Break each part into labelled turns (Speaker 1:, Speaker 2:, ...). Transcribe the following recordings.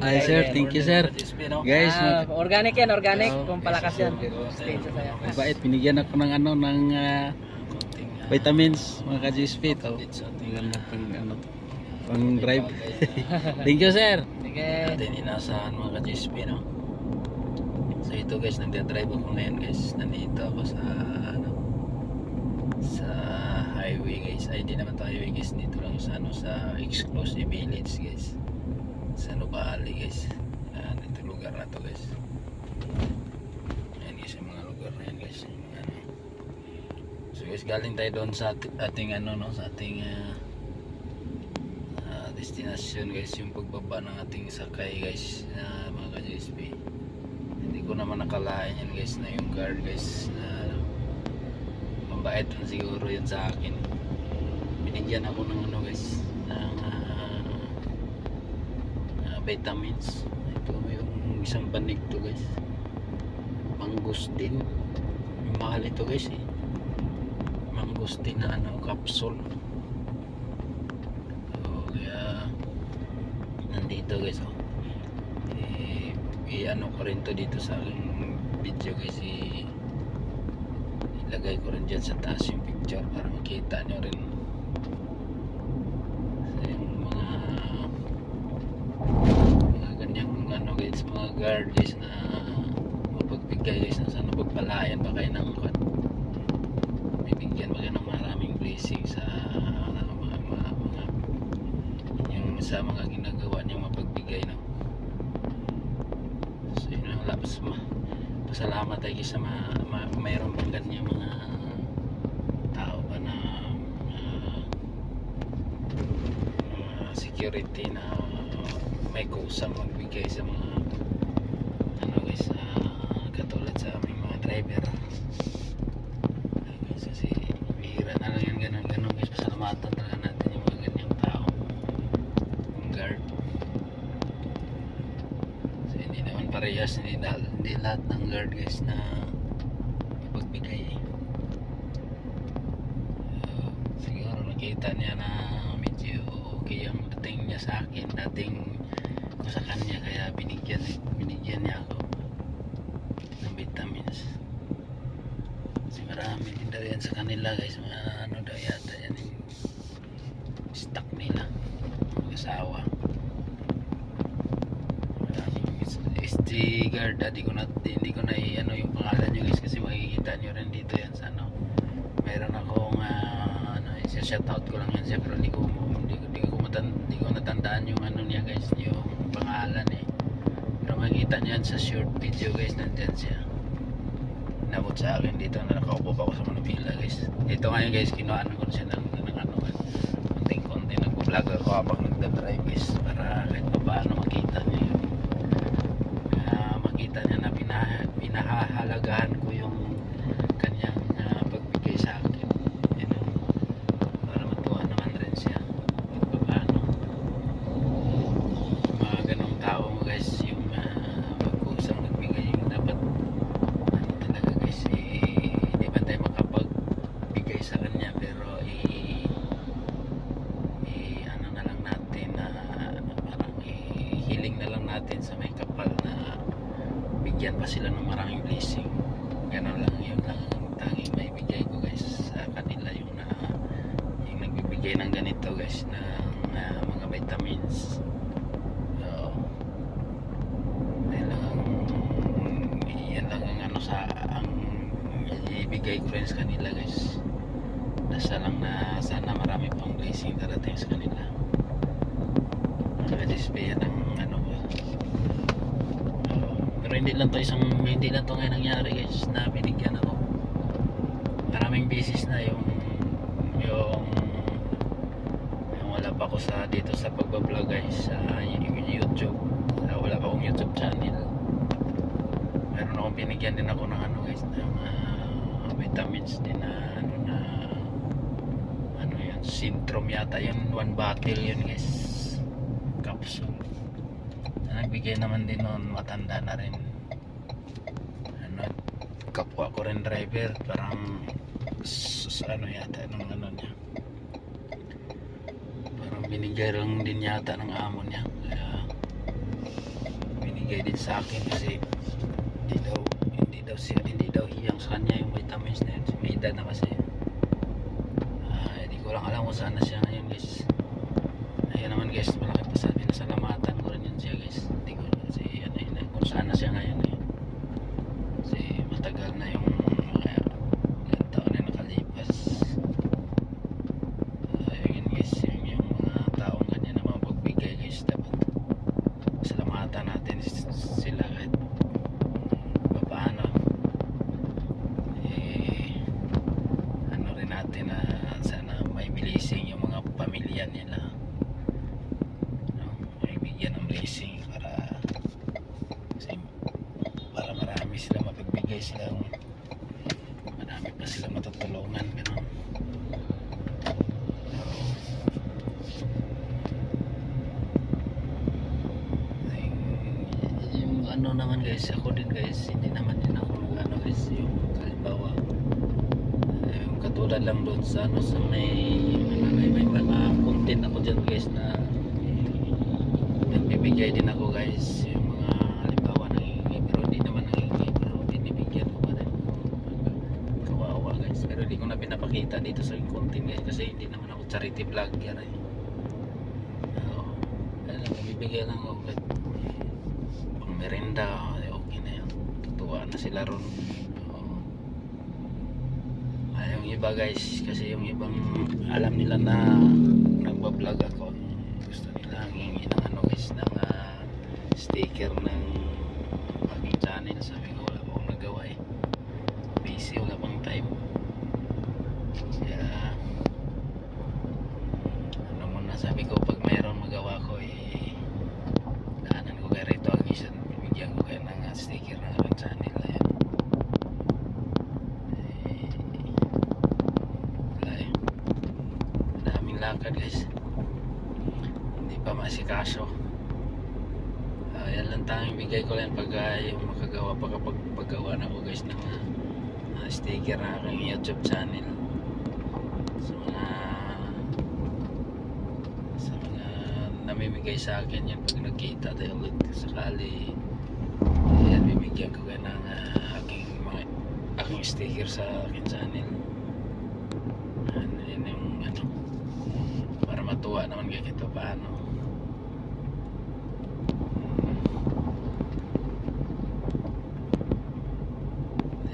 Speaker 1: Ay sir, thank you sir. Guys,
Speaker 2: Organic yan, organic.
Speaker 1: Oh,
Speaker 2: Kung palakas yan. Stage sa saya.
Speaker 1: mabait, binigyan ako ng ano ng vitamins mga ka-GSP to. Maganda pang ano pang drive. Thank you sir.
Speaker 2: Sige.
Speaker 1: Natin inasahan mga ka-GSP no. So ito guys, nagde-drive ako ngayon guys. Nandito ako sa ano sa highway guys. Ay di naman to highway guys, dito lang sa ano sa exclusive village guys. Sa Nubali guys. Yan, ito lugar na to guys. Ayan guys, yung mga lugar na yan guys. Yung mga, ano. So guys, galing tayo doon sa ating ano no, sa ating destination guys, yung pagbaba ng ating sakay guys, mga ka-GSP. Hindi ko naman nakalain yan guys na yung guard guys na mabait na siguro yun sa akin. Binigyan ako ng ano guys ng vitamins. Ito yung isang banig to guys, mangustin. Mahal ito guys eh, mangustin na ano capsule. So kaya nandito guys oh. I-ano ko rin to dito sa aking video guys, ilagay ko rin dyan sa taas yung picture para makita nyo rin. So yung mga ganyang ano guys, mga guard guys na mapagbigay guys na sana pagpalayan ba kayo ng bibigyan ba kayo ng maraming blessing sa yung sa mga ginagawa niyong mapagbigay no. So yun lang labas pasalamat tayo sa mayroon pang ganyan mga tao ba na security na may kusang magbigay sa mga ano guys, katulad sa aming mga driver. Ay guys, kasi bihira na lang yan ganun guys, pasalamatan talaga natin yung mga ganyang tao, yung guard. So hindi naman parehas, hindi lahat ng guard guys na ipagbigay. Siguro nakita niya na medyo okay ang dating niya sa akin, dating ko sa kanya, kaya binigyan niya ako ng vitamins. Kasi marami din daw yan sa kanila guys, mga ano daw yata yan yung stock nila, mag-asawa. Maraming ST guard, hindi ko na ano yung pangalan nyo guys, kasi makikita nyo rin dito yan sa ano. Mayroon akong ano, shoutout ko lang yan siya, pero hindi ko natandaan yung ano niya guys, yung pangalan eh. Pero makikita niyan sa short video guys, nandyan siya. Inabot sa akin dito na nakaupo pa ako sa Manila guys. Ito ngayon guys, kinuhaan ko siya ng ano, konting nagpo-vlog ako habang nagda-drive guys, para kahit pa paano makita niya yun. Makita niya na pinahahalagahan ko yung kanyang pagbigay sa akin. Para matuwa naman rin siya. Guys, yung magkusang nagbigay yung dapat ano talaga guys, hindi ba tayo makapagbigay sa kanya, pero ano na lang natin na parang hiling na lang natin sa may kapal na bigyan pa sila ng maraming blessing. Ganun lang, yun lang ang tanging may bigay ko guys sa kanila, yung nagbibigay ng ganito guys na mga vitamins. Ang ibigay ko rin sa kanila guys. Dasal lang na sana marami pang blessing darating sa kanila. Nakadisplay yan ng ano ba. Pero hindi lang to ngayon nangyari guys na binigyan ako. Maraming beses na yung wala pa ako dito sa pagbablog guys sa YouTube. Wala pa akong YouTube channel. Meron akong binigyan din ako ng ano guys, ng vitamins din na ano yan, Syntrom yata yun, 1 bottle yun guys, capsule. Nagbigay naman din noon, matanda na rin, ano, kapwa ko rin driver, parang ano yata nung ano niya, parang binigay lang din yata ng amo niya, kaya binigay din sa akin kasi hindi daw hiyang sa kanya yung vitamins na yun. May edad na kasi. Hindi ko lang alam kung saan na siya ngayon guys. Ayun naman guys, malaki pa sa atin, nasalamatan ko rin yun siya guys. Hindi ko kasi ano yun, kung saan na siya ngayon eh. Kasi matagal na yung mga ilang taon na nakalipas. Ayun guys, yung mga taong ganyan na mga pagbigay guys, dapat salamatan natin sila kahit paano. Ano rin natin na sana may blessing yung mga pamilya nila, no? May bigyan ng blessing para marami sila mapagbigay sila, marami pa sila matutulungan ganun. Yung ano naman guys, ako din guys, hindi naman din ako ano guys, yung halimbawa yung katulad lang doon sa ano sa may mga content ako dyan guys na nagbibigay din ako guys, yung mga halimbawa nangingi pero hindi naman nangingi pero binibigyan ko pa rin, kawawa guys, pero hindi ko na pinapakita dito sa content guys kasi hindi naman ako charity vlogger eh. Kaya lang nagbibigay lang ako kahit pang merenda, okay na yun, tutuwa na sila ron. Yung iba guys, kasi yung ibang alam nila na nagbablog ako, gusto nila hingi ng ano guys, ng sticker ng aking channel. Sabi ko wala akong nagawa eh, busy, wala pang time. Kaya ano muna, sabi ko pag mayroon magawa ko daanan ko kay Rito Agisan, bibigyan ko kayo ng sticker ng aking channel. Ayan, lakad guys, hindi pa masikaso. Yan lang tanging bigay ko lang pag yung makagawa paggawa na ko guys ng sticker na aking YouTube channel sa mga namimigay sa akin. Yan pag nagkita tayo ulit sakali, yan bibigyan ko kayo ng aking sticker sa aking channel. Yan yung ano, para matuwa naman kayo ito paano.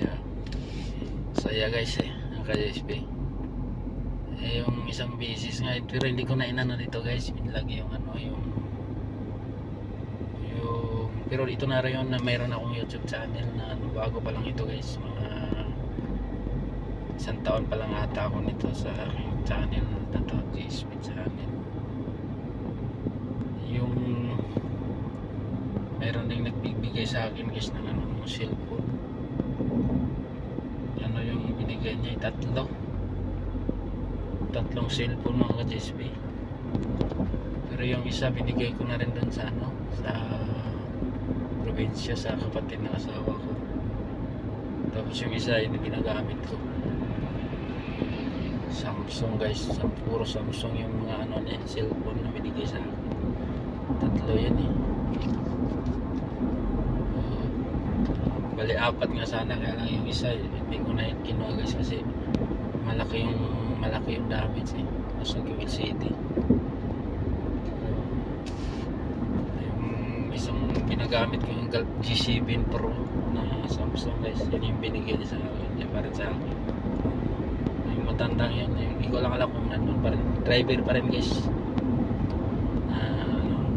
Speaker 1: Yeah. So yeah guys ang ka-JSP yung isang beses nga pero hindi ko na inano dito guys, pinlagi yung ano yung pero ito na rin yun na mayroon akong YouTube channel na bago pa lang ito guys, mga isang taon pa lang ata ako nito sa aking channel na tawag JSP channel. Yung mayroon ding nagbibigay sa akin guys ng ano, cellphone. Ano yung binigay niya, tatlong cellphone mga ka-JSP, pero yung isa binigay ko na rin dun sa ano, sa probinsya sa kapatid ng asawa ko. Tapos yung isa yung ginagamit ko Samsung guys, puro Samsung yung mga ano niya, cellphone na binigay sa akin. Tatlo yan eh. Bali apat nga sana, kaya lang yung isa hindi ko na kinuha guys kasi malaki yung damage eh. Nasa yung LCD. Yung isang ginagamit ko yung G7 Pro na Samsung guys, yun yung binigay niya sa akin, yan pa rin sa akin. Yung matandang yun, hindi ko lang alam kung nandun pa rin, driver pa rin guys.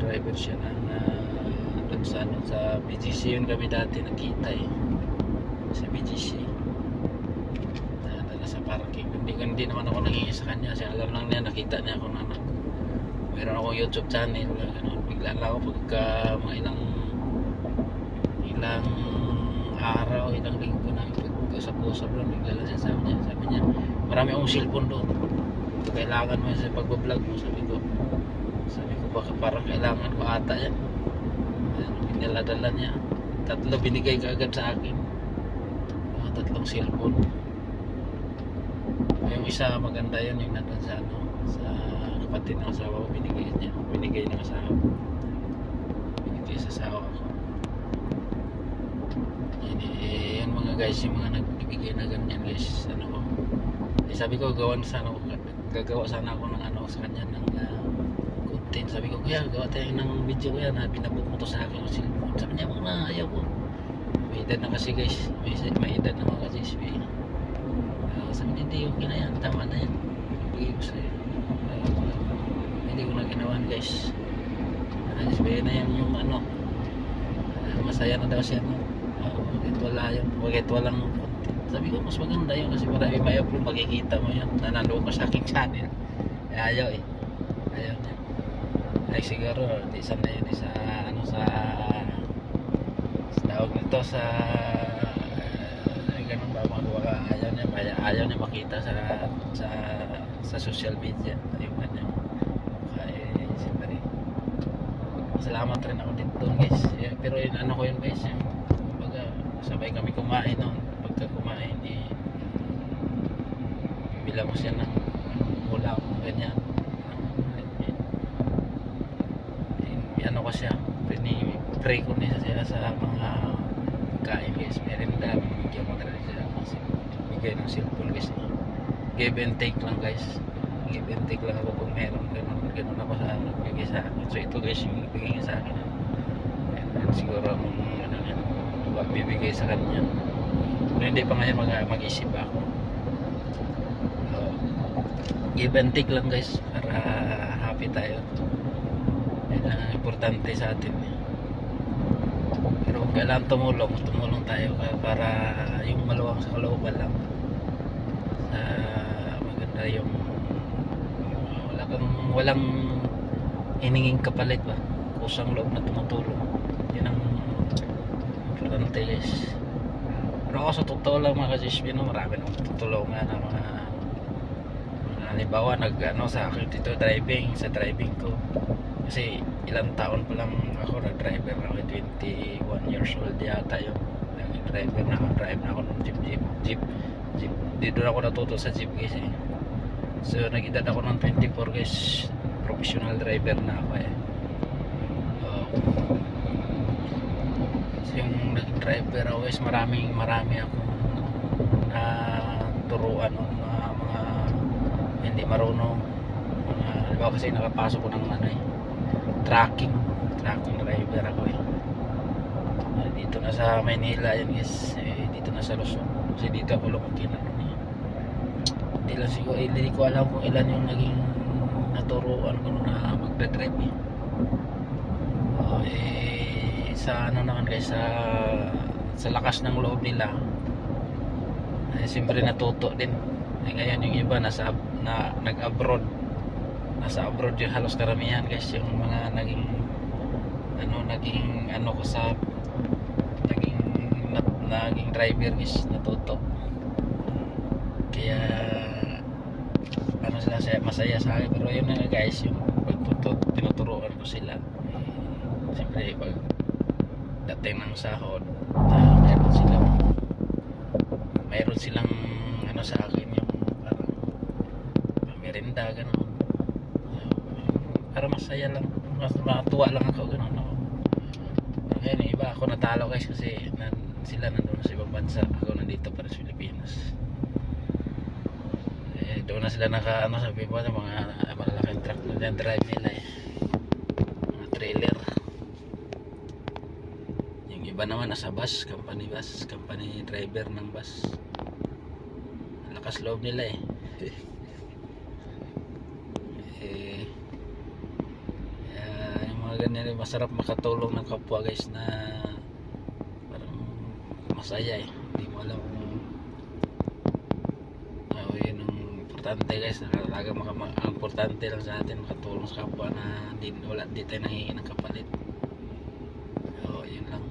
Speaker 1: Driver siya na doon sa BGC yun kami dati nakita eh, sa BGC na sa parking. Hindi naman ako nangingi sa kanya kasi alam lang niya, nakita niya ako na meron akong YouTube channel, ganun. Bigla lang ako pagka mga ilang araw, ilang linggo na pag-usap-usap doon, bigla lang siya sabi niya marami akong cellphone doon, kailangan mo sa pagbablog mo. Sabi ko baka parang kailangan ko ata yan. Pinaladala niya, tatlo binigay kaagad sa akin, tatlong cellphone. Yung isa maganda yun, yung nandun sa ano, sa kapatid ng asawa ko, binigay ng asawa ko, binigay sa asawa ko. guys, yung mga nagbibigay na ganyan guys, ano ko, sabi ko gagawa sana ako ng ano sa kanya ng content. Sabi ko, kuya gawa tayo ng video kuya na pinabot mo to sa akin yung cellphone. Sabi niya, na ayaw ko, may edad na kasi guys, may edad na mga kasi sabi niya, hindi okay na yan, tama na yan, bigay ko sa'yo. Hindi ko na ginawan guys. Sabihin na yan yung ano, masaya na daw siya, no? Bakit walang content. Sabi ko mas maganda yun kasi marami may upload, makikita mo yun, nanalo ko sa aking channel. Ayaw niya. Ay siguro di sana yun sa ano sa tawag nito sa ganun ba magawa. Ayaw niya makita sa social media yung kanya. Kaya siyempre salamat rin ako dito guys. Pero yun, ano ko yun guys, kumbaga sabay kami kumain noon. Pagka kumain bilang mo siya ng ulam ganyan, ano ko siya, pray ko niya siya sa mga kain guys, merinda, bigyan mo talaga siya kasi bigay ng cellphone guys. Give and take lang guys, give and take lang ako kung meron, ganun ako sa ano bigay sa akin. So ito guys yung bigay niya sa akin, and siguro ang ano niya bibigay sa kanya, pero hindi pa ngayon mag-isip ako. Give and take lang guys para happy tayo. Yan ang importante sa atin. Pero kung kailangan tumulong tayo para yung maluwang sa kalooban lang, maganda yung walang hininging kapalit ba, kusang loob na tumutulong. Yan ang importante guys. Pero ako sa totoo lang mga kasisbino, marami nang tutulungan ng mga halimbawa nag-ano sa akin dito sa driving ko. Kasi ilang taon pa lang ako nag-driver na ako, 21 years old yata yung nag-driver na ako. Drive na ako ng jeep. Dito na ako natuto sa jeep guys eh. So nag-edad ako ng 24 guys, professional driver na ako eh. So yung nag-driver ako guys, marami akong naturuan ng mga hindi marunong. Halimbawa kasi nakapasok ko ng ano eh, tracking driver ako eh. Dito na sa Maynila yan guys, dito na sa Luzon kasi dito ako lumaki na nun eh. Hindi ko alam kung ilan yung naging naturuan ko na magdadrive eh. Sa ano naman guys, sa lakas ng loob nila siyempre natuto din. Ngayon yung iba nag-abroad, nasa abroad yung halos karamihan guys, yung mga naging driver guys, natuto. Kaya ano sila, masaya sa akin. Pero yun na guys, yung tinuturuan ko sila, siyempre pag dating ng sahod, mayroon silang ano sa akin, yung parang merinda gano'n, para masaya lang, matuwa lang ako gano'n ako. Pero ngayon iba ako natalo guys kasi sila nandun sa ibang bansa, ako nandito para sa Pilipinas. Doon na sila ano, sabi ko mga malalaking truck na dyan drive nila eh, mga trailer. Yung iba naman nasa bus, company driver ng bus. Lakas loob nila eh. Yung mga ganyan, masarap makatulong ng kapwa guys, na parang masaya eh. Hindi mo alam kung yun ang importante guys, talaga ang importante lang sa atin makatulong sa kapwa na di tayo nanghihingi ng kapalit. Yun lang.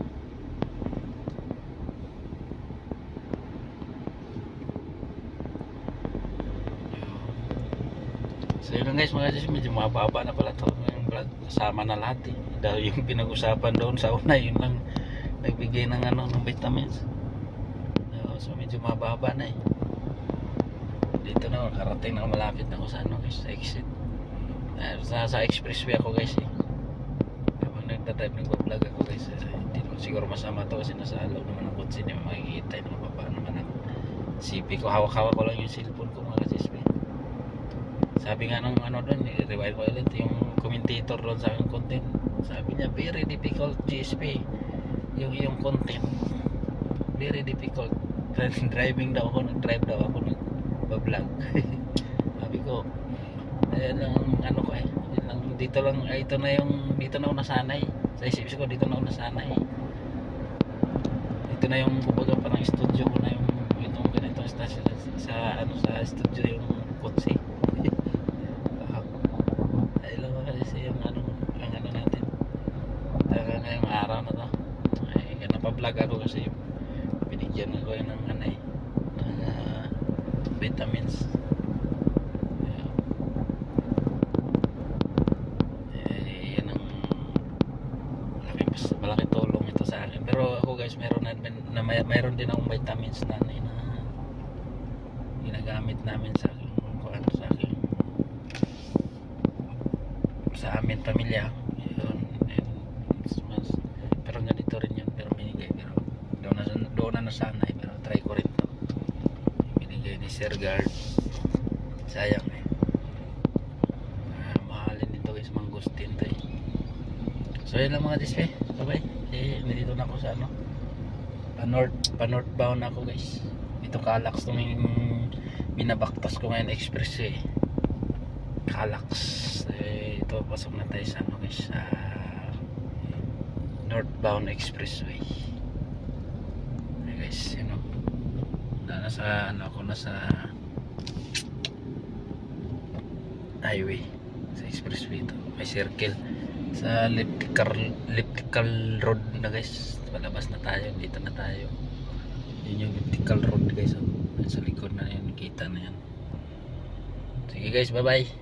Speaker 1: So yun lang guys, mga guys, medyo mababa na pala to yung vlog, kasama na lahat eh. Dahil yung pinag-usapan doon sa una, yun lang nagbigay ng ng vitamins. So medyo mababa na eh. Dito na, karating na, malapit na ako sa guys, sa exit. Sa expressway ako guys eh. Habang nagdadrive ng vlog ako guys. Hindi naman siguro masama to kasi nasa loob naman ang kotse, hindi mo makikita, hindi mo baba naman ang CP ko. Hawak-hawak ko lang yung cellphone ko mga kasispe. Sabi nga ng ano doon, rewind ko ulit yung commentator doon sa aking content. Sabi niya, very difficult GSP yung content, very difficult. Driving daw ako, nag-drive daw ako, nag-vlog. Sabi ko, ayun lang ano ko yun lang, dito lang, ito na yung, dito na ako nasanay. Sa isip ko, dito na ako nasanay. Ito na yung, kumbaga parang studio ko na yung ganitong station sa ano, sa studio yung kotse. Ayun lang kasi yung ano, ang ano natin. Talaga ngayong araw na to. Ay, napablog ako kasi binigyan ako yun ng ano ng vitamins. Yan ang malaking tulong ito sa akin. Pero ako guys, mayroon din akong vitamins na ginagamit namin sa aking sa amin pamilya. Yun, pero ganito rin yun, pero binigay, pero doon na nasanay, pero try ko rin to. Binigay ni Sir Guard, sayang mahalin dito guys, mangustin to So yun lang mga dispe, bye bye. Nandito na ako sa ano, pa-northbound ako guys. Ito Calax itong binabaktas ko ngayon, expressway Calax. Ito pasok na tayo sa ano guys, sa northbound expressway. Guys, you know, nasa ano ako, nasa highway, sa expressway ito, may circle sa elliptical road na guys. Palabas na tayo, dito na tayo. Yun yung elliptical road guys, sa likod na yun, kita na yan. Sige guys, bye bye.